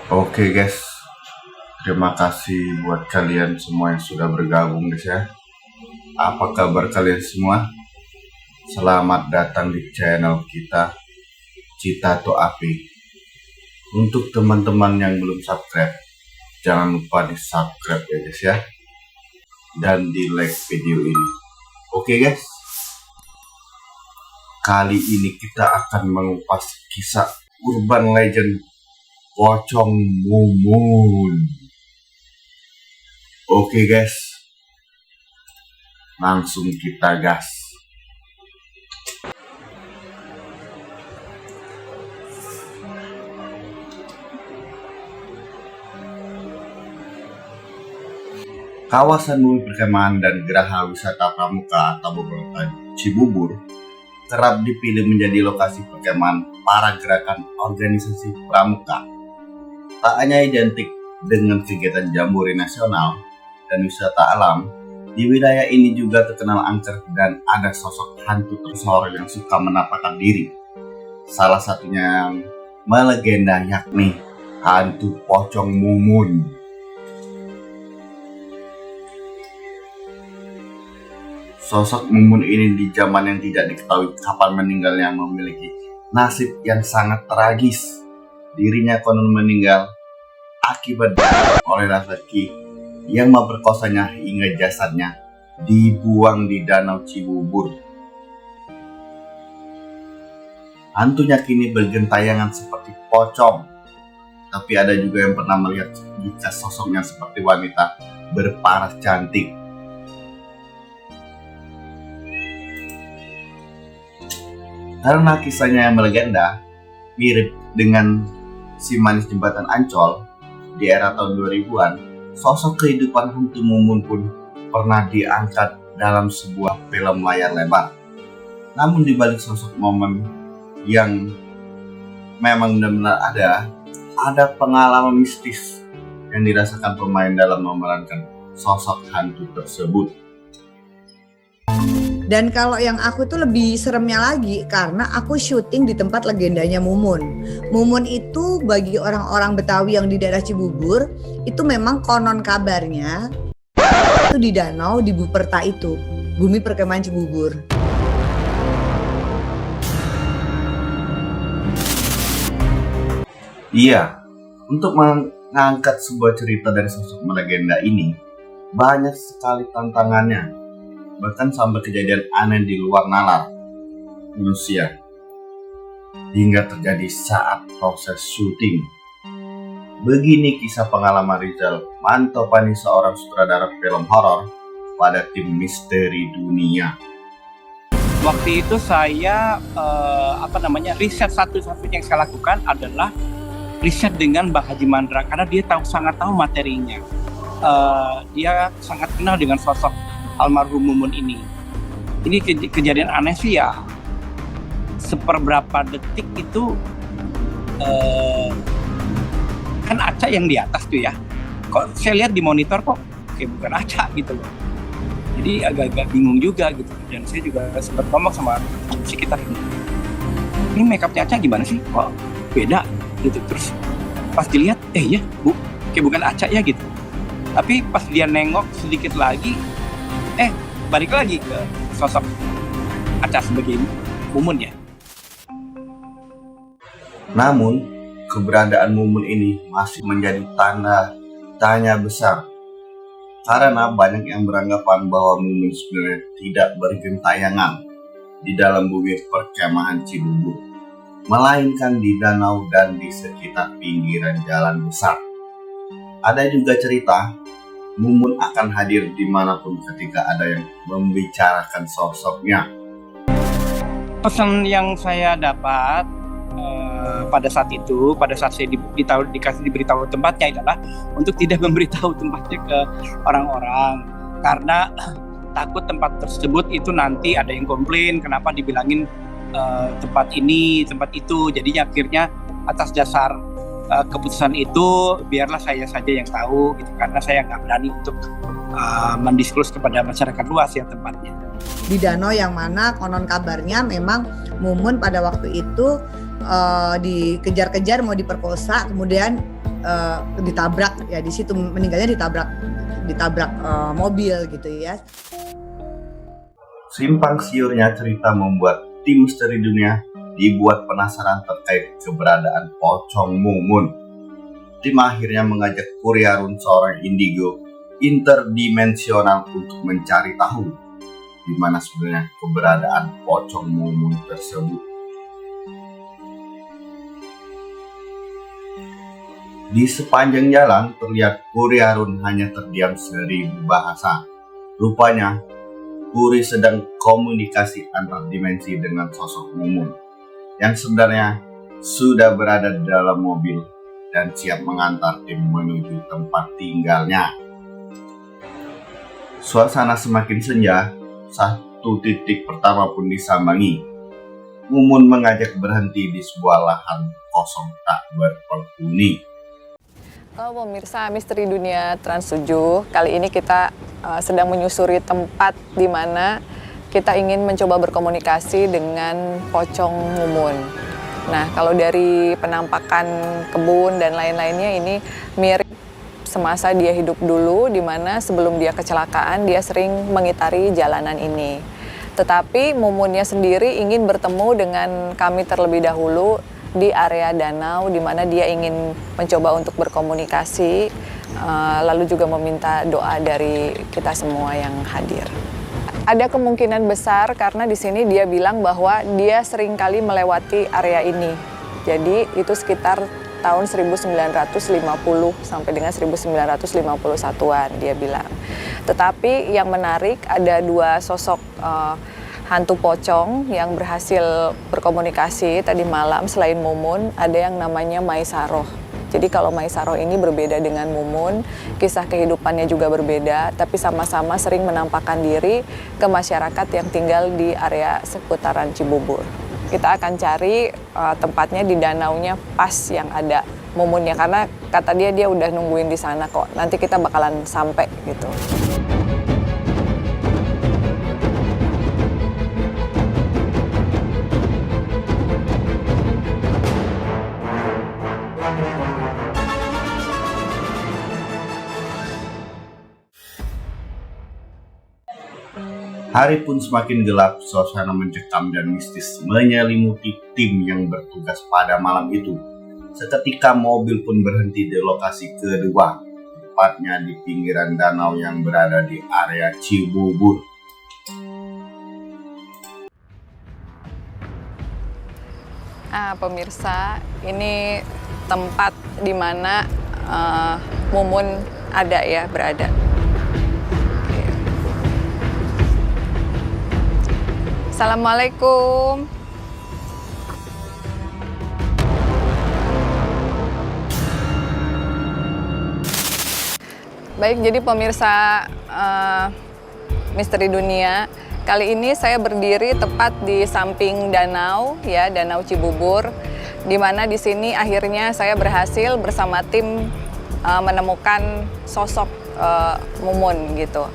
Oke guys, terima kasih buat kalian semua yang sudah bergabung guys ya. Apa kabar kalian semua? Selamat datang di channel kita Cita to Api. Untuk teman-teman yang belum subscribe, jangan lupa di subscribe ya guys ya. Dan di like video ini. Oke guys, kali ini kita akan mengupas kisah urban legend Pocong Mumun. Oke guys, langsung kita gas. Kawasan bumi perkemahan dan geraha wisata pramuka atau beberapa Cibubur kerap dipilih menjadi lokasi perkemahan para gerakan organisasi pramuka. Tak hanya identik dengan kegiatan jambore nasional dan wisata alam, di wilayah ini juga terkenal angker dan ada sosok hantu tersohor yang suka menampakkan diri. Salah satunya yang melegenda yakni hantu Pocong Mumun. Sosok Mumun ini di zaman yang tidak diketahui kapan meninggalnya memiliki nasib yang sangat tragis. Dirinya konon meninggal akibat oleh laki-laki yang memperkosanya hingga jasadnya dibuang di Danau Cibubur. Hantunya kini bergentayangan seperti pocong, tapi ada juga yang pernah melihat jika sosoknya seperti wanita berparas cantik. Karena kisahnya yang melegenda, mirip dengan si manis jembatan Ancol di era tahun 2000-an, sosok kehidupan hantu Mumun pun pernah diangkat dalam sebuah film layar lebar. Namun di balik sosok Mumun yang memang benar-benar ada pengalaman mistis yang dirasakan pemain dalam memerankan sosok hantu tersebut. Dan kalau yang aku tuh lebih seremnya lagi karena aku syuting di tempat legendanya Mumun. Mumun itu bagi orang-orang Betawi yang di daerah Cibubur itu memang konon kabarnya itu di danau di Buperta itu, bumi perkemahan Cibubur. Iya, untuk mengangkat sebuah cerita dari sosok melegenda ini banyak sekali tantangannya. Bahkan sampai kejadian aneh di luar nalar manusia hingga terjadi saat proses syuting. Begini kisah pengalaman Rizal Mantopani, seorang sutradara film horor pada tim misteri dunia. Waktu itu saya riset satu-satunya yang saya lakukan adalah riset dengan Mbah Haji Mandra karena dia sangat tahu materinya. Dia sangat kenal dengan sosok almarhum Mumun ini. Ini kejadian aneh sih ya. Seperberapa detik itu kan Aca yang di atas tuh ya. Kok saya lihat di monitor kok kayak bukan Aca gitu loh. Jadi agak-agak bingung juga gitu. Dan saya juga sempat ngomong sama sekitar ini makeupnya Aca gimana sih? Kok beda gitu. Terus pas dilihat, ya bu, kayak bukan Aca ya gitu. Tapi pas dia nengok sedikit lagi, balik lagi ke sosok Aca sebagai Mumun ya. Namun, keberadaan Mumun ini masih menjadi tanda tanya besar. Karena banyak yang beranggapan bahwa Mumun sebenarnya tidak bergentayangan di dalam bumi perkemahan Cibubur, melainkan di danau dan di sekitar pinggiran jalan besar. Ada juga cerita Mumun akan hadir dimanapun ketika ada yang membicarakan sosoknya. Pesan yang saya dapat pada saat saya diberitahu tempatnya adalah untuk tidak memberitahu tempatnya ke orang-orang karena takut tempat tersebut itu nanti ada yang komplain kenapa dibilangin tempat ini, tempat itu. Jadinya akhirnya atas dasar keputusan itu biarlah saya saja yang tahu gitu, karena saya nggak berani untuk mendisklose kepada masyarakat luas ya tempatnya. Di danau yang mana konon kabarnya memang Mumun pada waktu itu dikejar-kejar mau diperkosa, kemudian ditabrak ya, di situ meninggalnya ditabrak mobil gitu ya. Simpang siurnya cerita membuat tim Misteri Dunia dibuat penasaran terkait keberadaan pocong Mumun. Tim akhirnya mengajak Puri Harun, seorang indigo interdimensional, untuk mencari tahu di mana sebenarnya keberadaan pocong Mumun tersebut. Di sepanjang jalan terlihat Puri Harun hanya terdiam 1000 bahasa. Rupanya Puri sedang komunikasi antar dimensi dengan sosok Mumun yang sebenarnya sudah berada di dalam mobil dan siap mengantar tim menuju tempat tinggalnya. Suasana semakin senja, satu titik pertama pun disambangi. Mumun mengajak berhenti di sebuah lahan kosong tak berpenghuni. Halo pemirsa Misteri Dunia Trans 7, kali ini kita sedang menyusuri tempat di mana kita ingin mencoba berkomunikasi dengan pocong Mumun. Nah, kalau dari penampakan kebun dan lain-lainnya ini mirip semasa dia hidup dulu, di mana sebelum dia kecelakaan dia sering mengitari jalanan ini. Tetapi Mumunnya sendiri ingin bertemu dengan kami terlebih dahulu di area danau, di mana dia ingin mencoba untuk berkomunikasi, lalu juga meminta doa dari kita semua yang hadir. Ada kemungkinan besar karena di sini dia bilang bahwa dia sering kali melewati area ini. Jadi itu sekitar tahun 1950 sampai dengan 1951-an dia bilang. Tetapi yang menarik ada dua sosok hantu pocong yang berhasil berkomunikasi tadi malam. Selain Mumun, ada yang namanya Maisaroh. Jadi kalau Maisaroh ini berbeda dengan Mumun, kisah kehidupannya juga berbeda, tapi sama-sama sering menampakkan diri ke masyarakat yang tinggal di area seputaran Cibubur. Kita akan cari tempatnya di danaunya pas yang ada Mumunnya, karena kata dia udah nungguin di sana kok. Nanti kita bakalan sampai gitu. Hari pun semakin gelap, suasana mencekam dan mistis menyelimuti tim yang bertugas pada malam itu. Seketika mobil pun berhenti di lokasi kedua, tepatnya di pinggiran danau yang berada di area Cibubur. Pemirsa, ini tempat di mana Mumun ada ya, berada. Assalamualaikum. Baik, jadi pemirsa Misteri Dunia, kali ini saya berdiri tepat di samping danau, ya, Danau Cibubur, di mana di sini akhirnya saya berhasil bersama tim menemukan sosok Mumun gitu.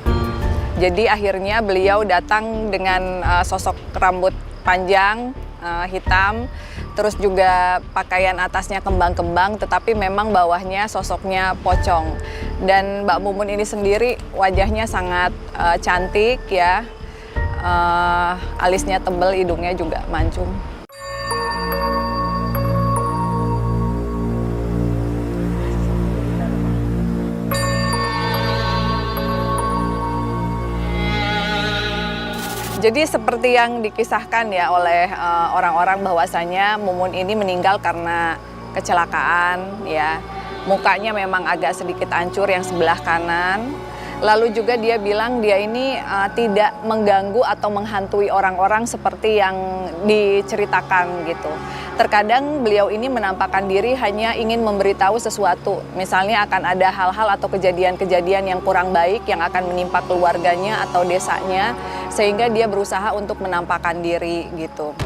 Jadi akhirnya beliau datang dengan sosok rambut panjang, hitam, terus juga pakaian atasnya kembang-kembang, tetapi memang bawahnya sosoknya pocong. Dan Mbak Mumun ini sendiri wajahnya sangat cantik ya, alisnya tebal, hidungnya juga mancung. Jadi seperti yang dikisahkan ya oleh orang-orang bahwasanya Mumun ini meninggal karena kecelakaan ya. Mukanya memang agak sedikit hancur yang sebelah kanan. Lalu juga dia bilang dia ini tidak mengganggu atau menghantui orang-orang seperti yang diceritakan gitu. Terkadang beliau ini menampakkan diri hanya ingin memberitahu sesuatu. Misalnya akan ada hal-hal atau kejadian-kejadian yang kurang baik yang akan menimpa keluarganya atau desanya, sehingga dia berusaha untuk menampakkan diri gitu.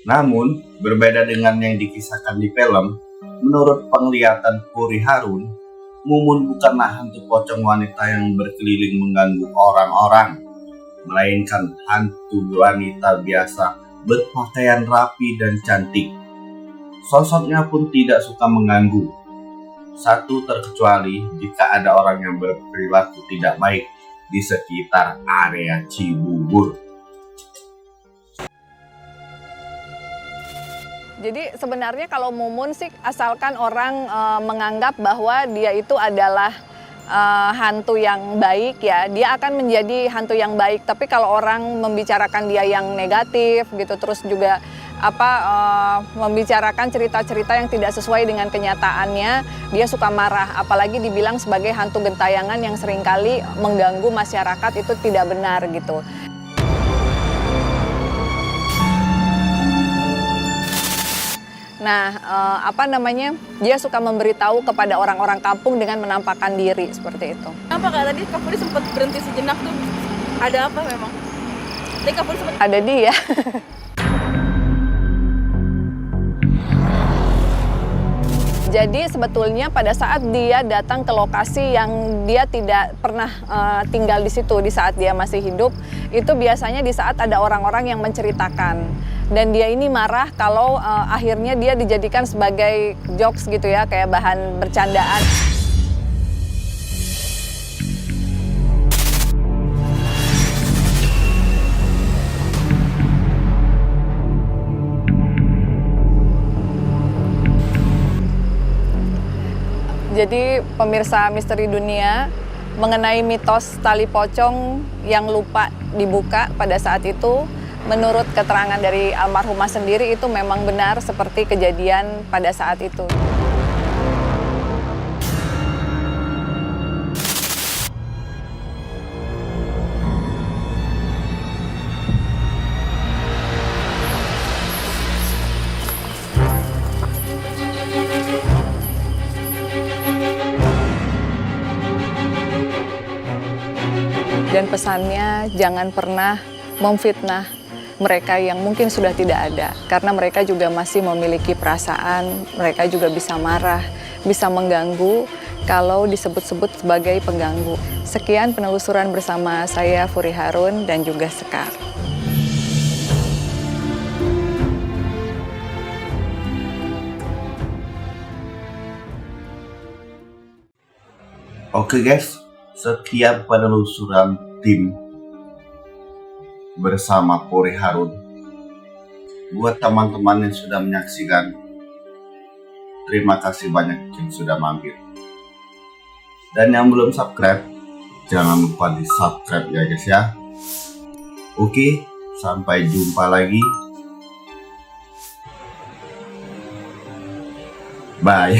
Namun, berbeda dengan yang dikisahkan di film, menurut penglihatan Puri Harun, Mumun bukanlah hantu pocong wanita yang berkeliling mengganggu orang-orang, melainkan hantu wanita biasa berpakaian rapi dan cantik Sosoknya pun tidak suka mengganggu. Satu terkecuali jika ada orang yang berperilaku tidak baik di sekitar area Cibubur. Jadi sebenarnya kalau Mumun sih asalkan orang menganggap bahwa dia itu adalah hantu yang baik ya, dia akan menjadi hantu yang baik. Tapi kalau orang membicarakan dia yang negatif gitu, terus juga membicarakan cerita-cerita yang tidak sesuai dengan kenyataannya, dia suka marah. Apalagi dibilang sebagai hantu gentayangan yang seringkali mengganggu masyarakat, itu tidak benar gitu. Nah, dia suka memberitahu kepada orang-orang kampung dengan menampakkan diri seperti itu. Kenapa Kak tadi Kak Puri sempat berhenti sejenak tuh? Ada apa memang? Tadi Kak Puri sempat Ada dia. Jadi sebetulnya pada saat dia datang ke lokasi yang dia tidak pernah tinggal di situ di saat dia masih hidup, itu biasanya di saat ada orang-orang yang menceritakan. Dan dia ini marah kalau akhirnya dia dijadikan sebagai jokes gitu ya, kayak bahan bercandaan. Jadi pemirsa Misteri Dunia, mengenai mitos tali pocong yang lupa dibuka pada saat itu, menurut keterangan dari almarhumah sendiri itu memang benar seperti kejadian pada saat itu. Dan pesannya, jangan pernah memfitnah mereka yang mungkin sudah tidak ada. Karena mereka juga masih memiliki perasaan, mereka juga bisa marah, bisa mengganggu kalau disebut-sebut sebagai pengganggu. Sekian penelusuran bersama saya, Furi Harun, dan juga Sekar. Oke guys, sekian penelusuran tim bersama Furi Harun. Buat teman-teman yang sudah menyaksikan, terima kasih banyak yang sudah mampir. Dan yang belum subscribe, jangan lupa di subscribe ya guys ya. Oke, sampai jumpa lagi. Bye.